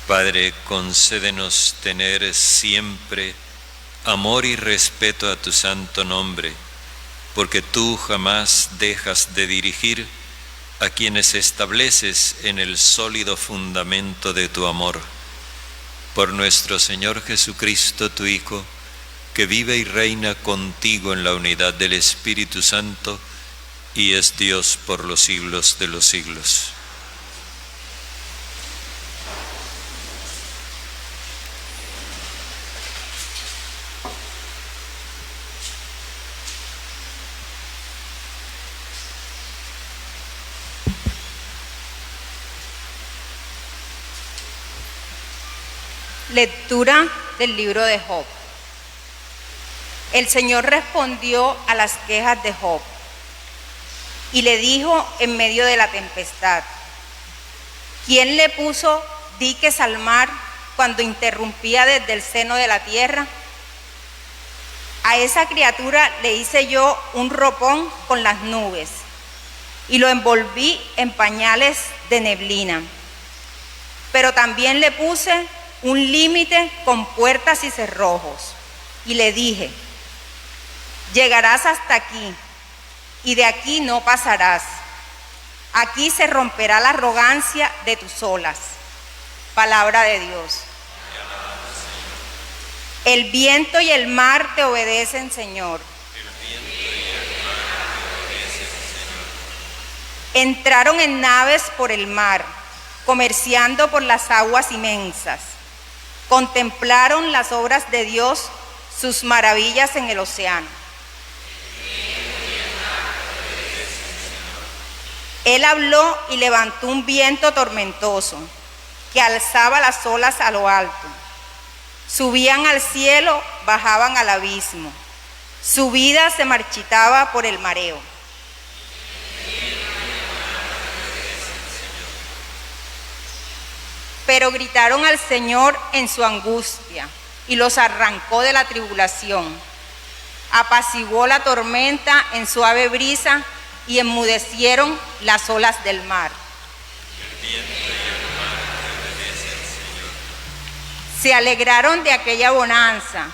Padre, concédenos tener siempre amor y respeto a tu santo nombre, porque tú jamás dejas de dirigir a quienes estableces en el sólido fundamento de tu amor. Por nuestro Señor Jesucristo, tu Hijo, que vive y reina contigo en la unidad del Espíritu Santo y es Dios por los siglos de los siglos. Lectura del libro de Job. El Señor respondió a las quejas de Job y le dijo en medio de la tempestad: ¿quién le puso diques al mar cuando interrumpía desde el seno de la tierra? A esa criatura le hice yo un ropón con las nubes y lo envolví en pañales de neblina. Pero también le puse un límite con puertas y cerrojos, y le dije: llegarás hasta aquí, y de aquí no pasarás. Aquí se romperá la arrogancia de tus olas. Palabra de Dios. El viento y el mar te obedecen, Señor. Entraron en naves por el mar, comerciando por las aguas inmensas. Contemplaron las obras de Dios, sus maravillas en el océano. Él habló y levantó un viento tormentoso que alzaba las olas a lo alto. Subían al cielo, bajaban al abismo. Su vida se marchitaba por el mareo. Pero gritaron al Señor en su angustia y los arrancó de la tribulación. Apaciguó la tormenta en suave brisa y enmudecieron las olas del mar. El viento y el mar te obedecen, Señor. Se alegraron de aquella bonanza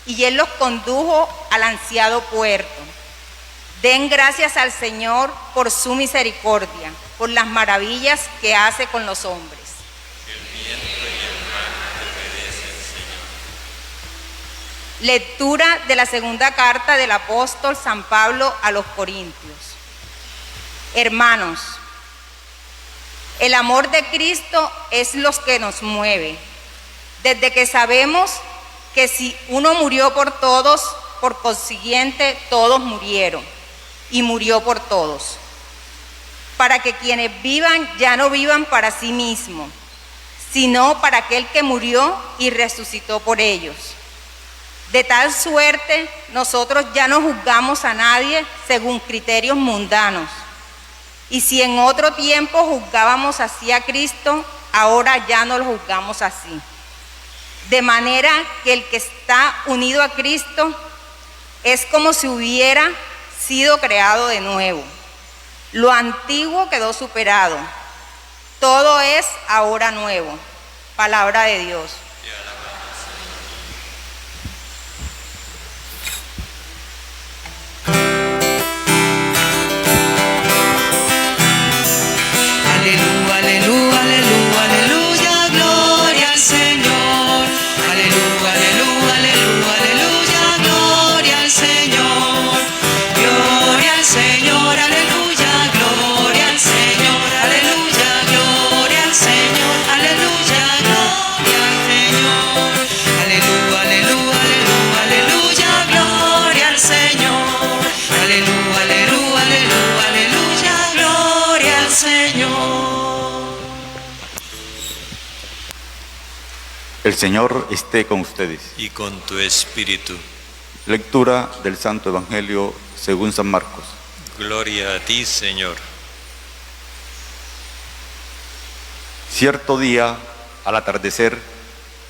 y Él los condujo al ansiado puerto. Den gracias al Señor por su misericordia, por las maravillas que hace con los hombres. Lectura de la segunda carta del apóstol San Pablo a los Corintios. Hermanos, el amor de Cristo es lo que nos mueve, desde que sabemos que si uno murió por todos, por consiguiente todos murieron, y murió por todos, para que quienes vivan ya no vivan para sí mismos, sino para aquel que murió y resucitó por ellos. De tal suerte, nosotros ya no juzgamos a nadie según criterios mundanos. Y si en otro tiempo juzgábamos así a Cristo, ahora ya no lo juzgamos así. De manera que el que está unido a Cristo es como si hubiera sido creado de nuevo. Lo antiguo quedó superado. Todo es ahora nuevo. Palabra de Dios. El Señor esté con ustedes. Y con tu espíritu. Lectura del Santo Evangelio según San Marcos. Gloria a ti, Señor. Cierto día, al atardecer,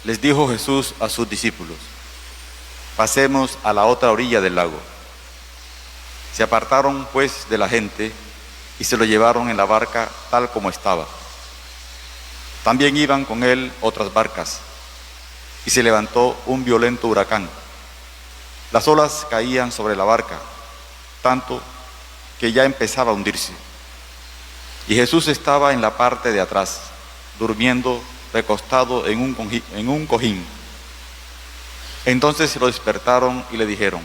les dijo Jesús a sus discípulos: pasemos a la otra orilla del lago. Se apartaron pues de la gente y se lo llevaron en la barca tal como estaba. También iban con él otras barcas, y se levantó un violento huracán. Las olas caían sobre la barca, tanto que ya empezaba a hundirse. Y Jesús estaba en la parte de atrás, durmiendo recostado en un cojín. Entonces lo despertaron y le dijeron: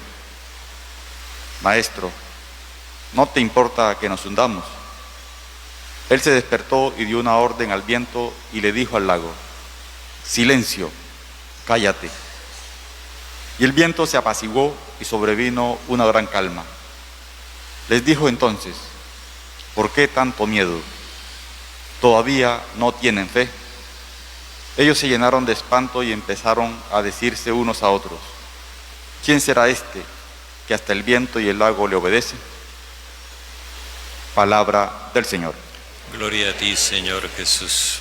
Maestro, ¿no te importa que nos hundamos? Él se despertó y dio una orden al viento y le dijo al lago: Silencio, cállate. Y el viento se apaciguó y sobrevino una gran calma. Les dijo entonces: ¿por qué tanto miedo? ¿Todavía no tienen fe? Ellos se llenaron de espanto y empezaron a decirse unos a otros: ¿quién será este que hasta el viento y el lago le obedecen? Palabra del Señor. Gloria a ti, Señor Jesús.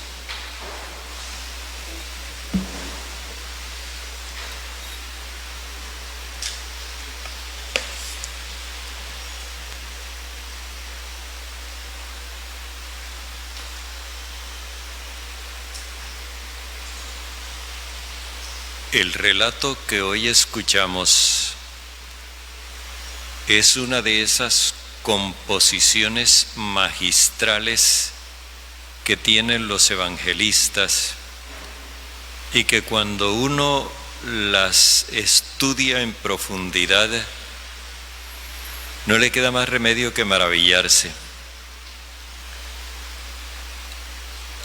El relato que hoy escuchamos es una de esas composiciones magistrales que tienen los evangelistas y que cuando uno las estudia en profundidad no le queda más remedio que maravillarse.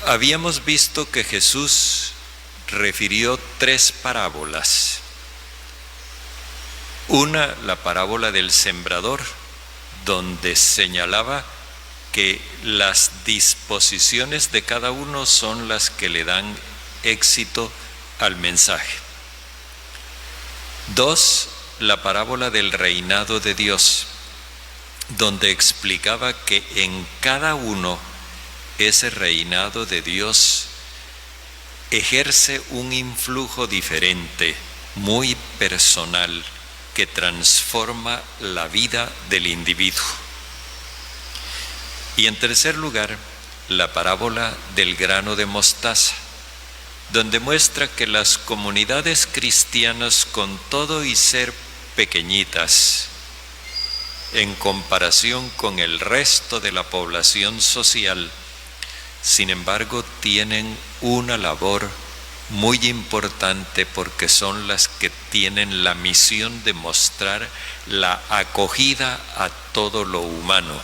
Habíamos visto que Jesús refirió 3 parábolas. Una, la parábola del sembrador, donde señalaba que las disposiciones de cada uno son las que le dan éxito al mensaje. 2, la parábola del reinado de Dios, donde explicaba que en cada uno ese reinado de Dios ejerce un influjo diferente, muy personal, que transforma la vida del individuo. Y en tercer lugar, la parábola del grano de mostaza, donde muestra que las comunidades cristianas, con todo y ser pequeñitas, en comparación con el resto de la población social, sin embargo, tienen una labor muy importante porque son las que tienen la misión de mostrar la acogida a todo lo humano.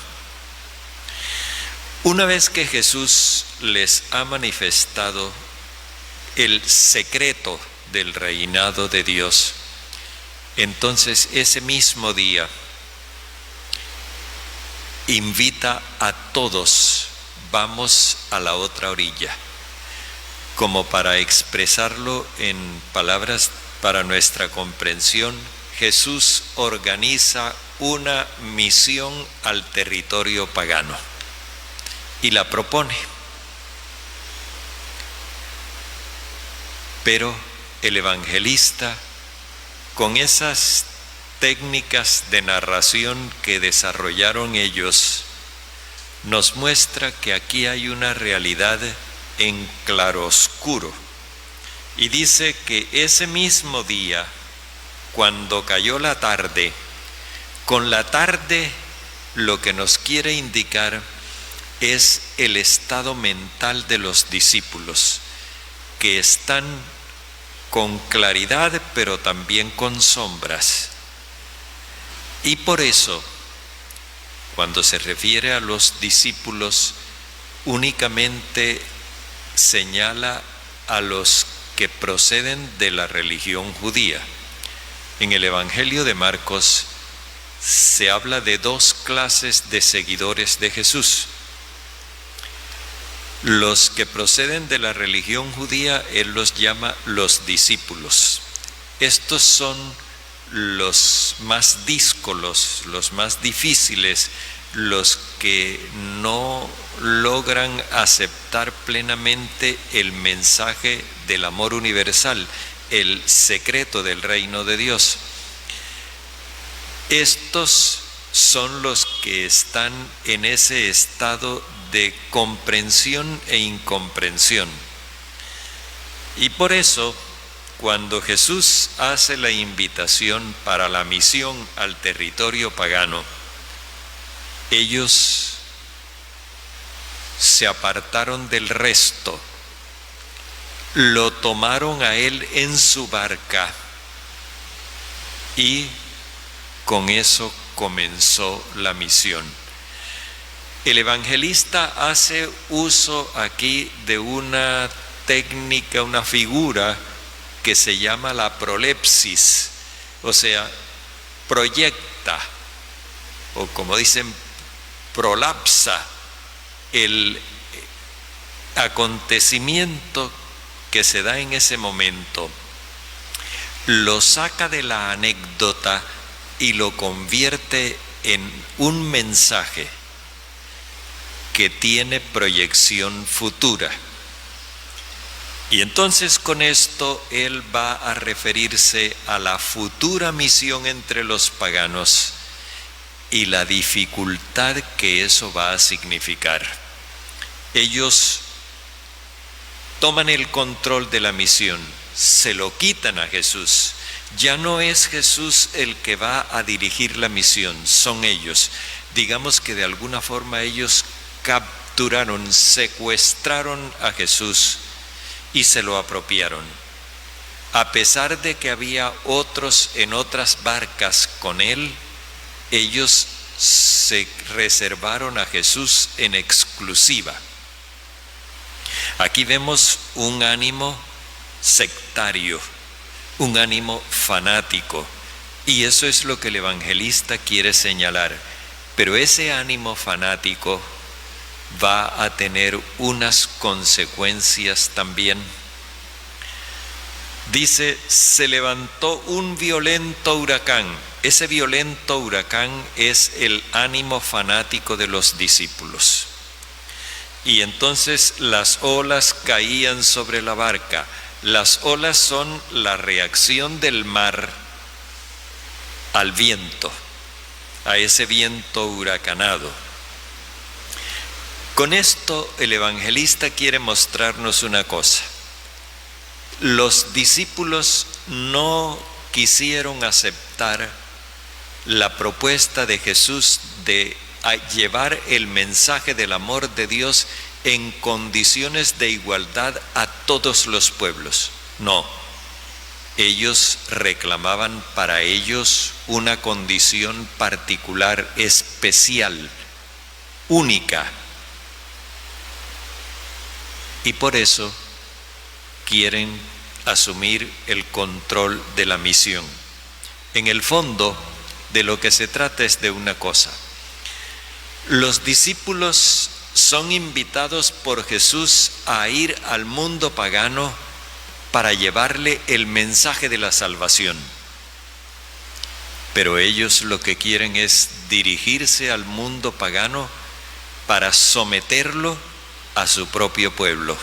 Una vez que Jesús les ha manifestado el secreto del reinado de Dios, entonces ese mismo día invita a todos: vamos a la otra orilla. Como para expresarlo en palabras para nuestra comprensión, Jesús organiza una misión al territorio pagano y la propone. Pero el evangelista, con esas técnicas de narración que desarrollaron ellos, nos muestra que aquí hay una realidad en claroscuro, y dice que ese mismo día, cuando cayó la tarde, con la tarde lo que nos quiere indicar es el estado mental de los discípulos, que están con claridad pero también con sombras. Y por eso, cuando se refiere a los discípulos, únicamente señala a los que proceden de la religión judía. En el Evangelio de Marcos se habla de 2 clases de seguidores de Jesús. Los que proceden de la religión judía, él los llama los discípulos. Estos son los más díscolos, los más difíciles, los que no logran aceptar plenamente el mensaje del amor universal, el secreto del reino de Dios. Estos son los que están en ese estado de comprensión e incomprensión. Y por eso, cuando Jesús hace la invitación para la misión al territorio pagano, ellos se apartaron del resto, lo tomaron a él en su barca y con eso comenzó la misión. El evangelista hace uso aquí de una técnica, una figura que se llama la prolepsis, o sea, proyecta, o como dicen, prolapsa el acontecimiento que se da en ese momento, lo saca de la anécdota y lo convierte en un mensaje que tiene proyección futura. Y entonces con esto él va a referirse a la futura misión entre los paganos y la dificultad que eso va a significar. Ellos toman el control de la misión, se lo quitan a Jesús. Ya no es Jesús el que va a dirigir la misión, son ellos. Digamos que de alguna forma ellos capturaron, secuestraron a Jesús y se lo apropiaron. A pesar de que había otros en otras barcas con él, ellos se reservaron a Jesús en exclusiva. Aquí vemos un ánimo sectario, un ánimo fanático, y eso es lo que el evangelista quiere señalar. Pero ese ánimo fanático va a tener unas consecuencias también. Dice, se levantó un violento huracán. Ese violento huracán es el ánimo fanático de los discípulos. Y entonces las olas caían sobre la barca. Las olas son la reacción del mar al viento, a ese viento huracanado. Con esto el evangelista quiere mostrarnos una cosa. Los discípulos no quisieron aceptar la propuesta de Jesús de llevar el mensaje del amor de Dios en condiciones de igualdad a todos los pueblos. No, ellos reclamaban para ellos una condición particular, especial, única. Y por eso quieren asumir el control de la misión. En el fondo, de lo que se trata es de una cosa. Los discípulos son invitados por Jesús a ir al mundo pagano para llevarle el mensaje de la salvación. Pero ellos lo que quieren es dirigirse al mundo pagano para someterlo a su propio pueblo.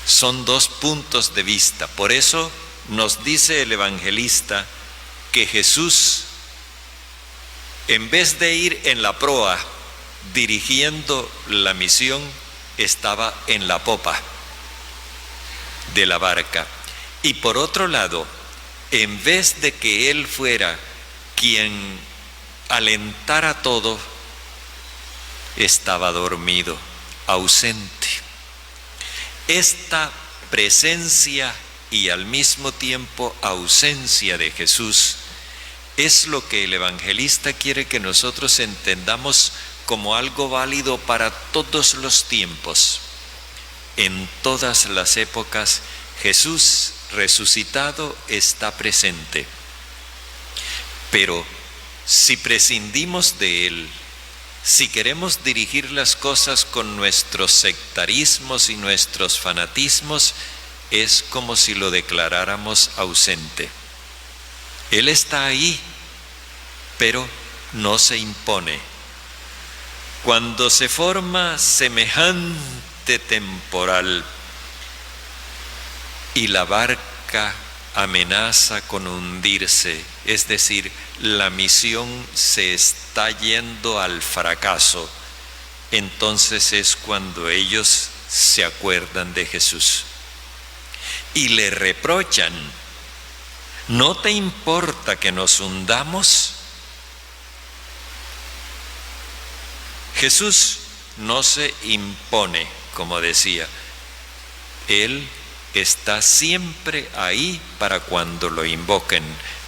Son dos puntos de vista. Por eso nos dice el evangelista que Jesús, en vez de ir en la proa dirigiendo la misión, estaba en la popa de la barca. Y por otro lado, en vez de que él fuera quien alentara todo, estaba dormido, ausente. Esta presencia y al mismo tiempo ausencia de Jesús es lo que el evangelista quiere que nosotros entendamos como algo válido para todos los tiempos. En todas las épocas, Jesús resucitado está presente. Pero si prescindimos de él, si queremos dirigir las cosas con nuestros sectarismos y nuestros fanatismos, es como si lo declaráramos ausente. Él está ahí, pero no se impone. Cuando se forma semejante temporal y la barca amenaza con hundirse, es decir, la misión se está yendo al fracaso, entonces es cuando ellos se acuerdan de Jesús. y le reprochan: ¿no te importa que nos hundamos? Jesús no se impone, como decía. Él está siempre ahí para cuando lo invoquen,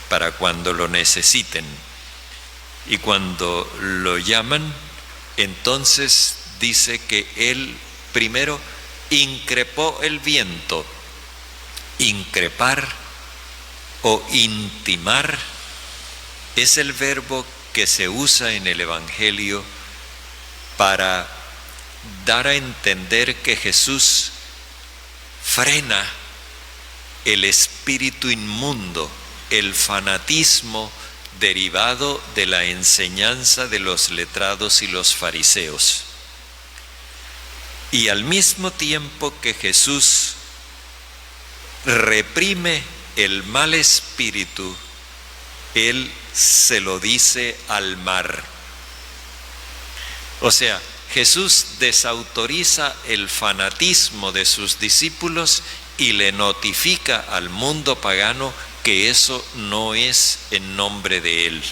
para cuando lo necesiten. Y cuando lo llaman, entonces dice que Él primero increpó el viento. Increpar o intimar es el verbo que se usa en el Evangelio para dar a entender que Jesús frena el espíritu inmundo, el fanatismo derivado de la enseñanza de los letrados y los fariseos. Y al mismo tiempo que Jesús reprime el mal espíritu, Él se lo dice al mar. O sea, Jesús desautoriza el fanatismo de sus discípulos y le notifica al mundo pagano que eso no es en nombre de Él.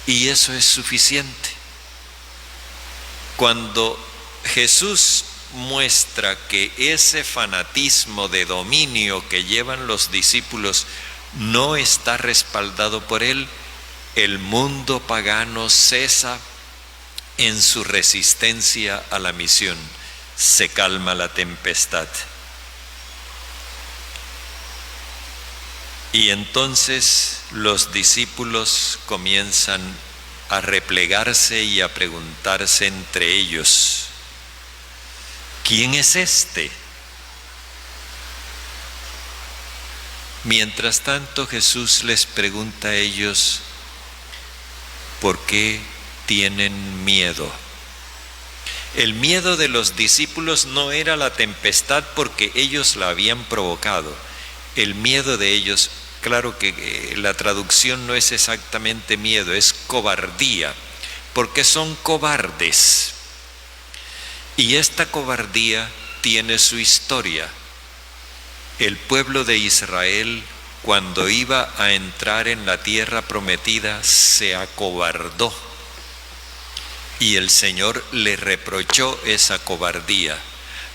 Y eso es suficiente. Cuando Jesús muestra que ese fanatismo de dominio que llevan los discípulos no está respaldado por Él, el mundo pagano cesa en su resistencia a la misión. Se calma la tempestad. Y entonces los discípulos comienzan a replegarse y a preguntarse entre ellos: ¿quién es este? Mientras tanto, Jesús les pregunta a ellos: ¿por qué tienen miedo? El miedo de los discípulos no era la tempestad porque ellos la habían provocado. El miedo de ellos, claro que la traducción no es exactamente miedo, es cobardía, porque son cobardes. Y esta cobardía tiene su historia. El pueblo de Israel, cuando iba a entrar en la tierra prometida, se acobardó. Y el Señor le reprochó esa cobardía.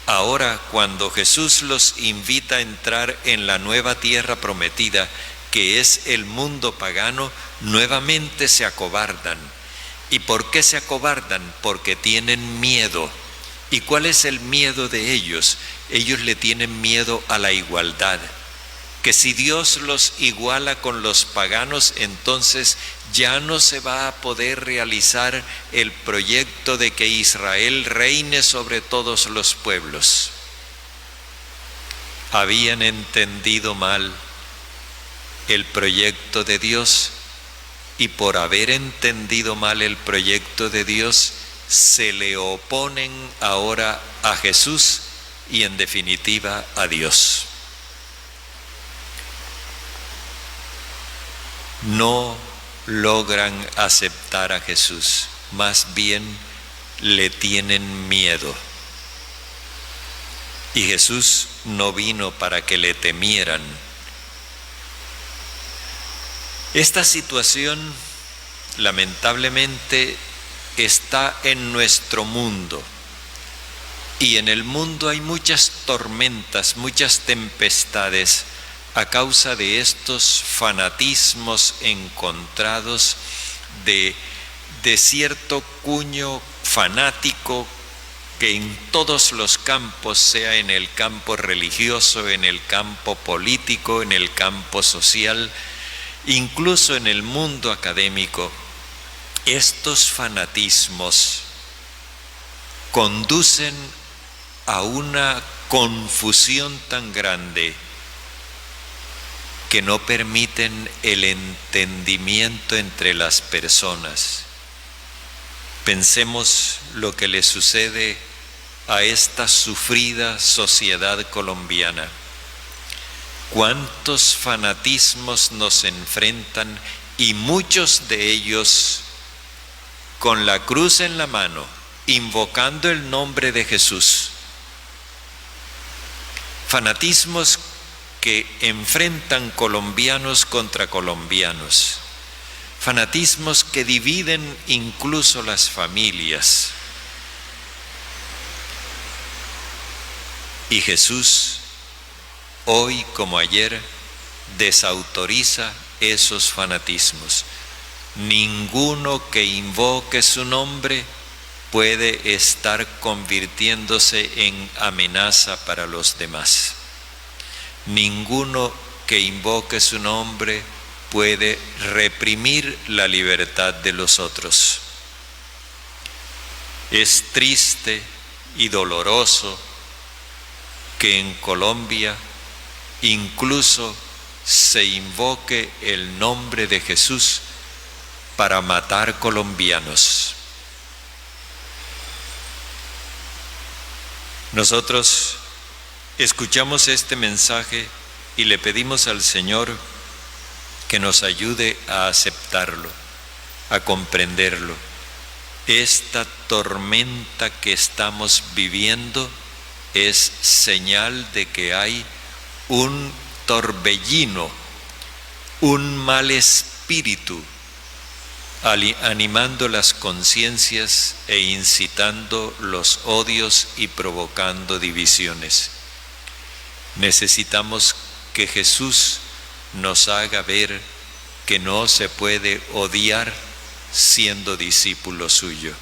Ahora, cuando Jesús los invita a entrar en la nueva tierra prometida, que es el mundo pagano, nuevamente se acobardan. ¿Y por qué se acobardan? Porque tienen miedo. ¿Y cuál es el miedo de ellos? Ellos le tienen miedo a la igualdad. Que si Dios los iguala con los paganos, entonces ya no se va a poder realizar el proyecto de que Israel reine sobre todos los pueblos. Habían entendido mal el proyecto de Dios, y por haber entendido mal el proyecto de Dios, se le oponen ahora a Jesús y en definitiva a Dios. No logran aceptar a Jesús, más bien le tienen miedo. Y Jesús no vino para que le temieran. Esta situación, lamentablemente, está en nuestro mundo. Y en el mundo hay muchas tormentas, muchas tempestades, a causa de estos fanatismos encontrados de cierto cuño fanático que en todos los campos, sea en el campo religioso, en el campo político, en el campo social, incluso en el mundo académico, estos fanatismos conducen a una confusión tan grande que no permiten el entendimiento entre las personas. Pensemos lo que le sucede a esta sufrida sociedad colombiana. Cuántos fanatismos nos enfrentan, y muchos de ellos con la cruz en la mano, invocando el nombre de Jesús. Fanatismos que enfrentan colombianos contra colombianos, fanatismos que dividen incluso las familias. Y Jesús, hoy como ayer, desautoriza esos fanatismos. Ninguno que invoque su nombre puede estar convirtiéndose en amenaza para los demás. Ninguno que invoque su nombre puede reprimir la libertad de los otros. Es triste y doloroso que en Colombia incluso se invoque el nombre de Jesús para matar colombianos. Nosotros escuchamos este mensaje y le pedimos al Señor que nos ayude a aceptarlo, a comprenderlo. Esta tormenta que estamos viviendo es señal de que hay un torbellino, un mal espíritu animando las conciencias e incitando los odios y provocando divisiones. Necesitamos que Jesús nos haga ver que no se puede odiar siendo discípulo suyo.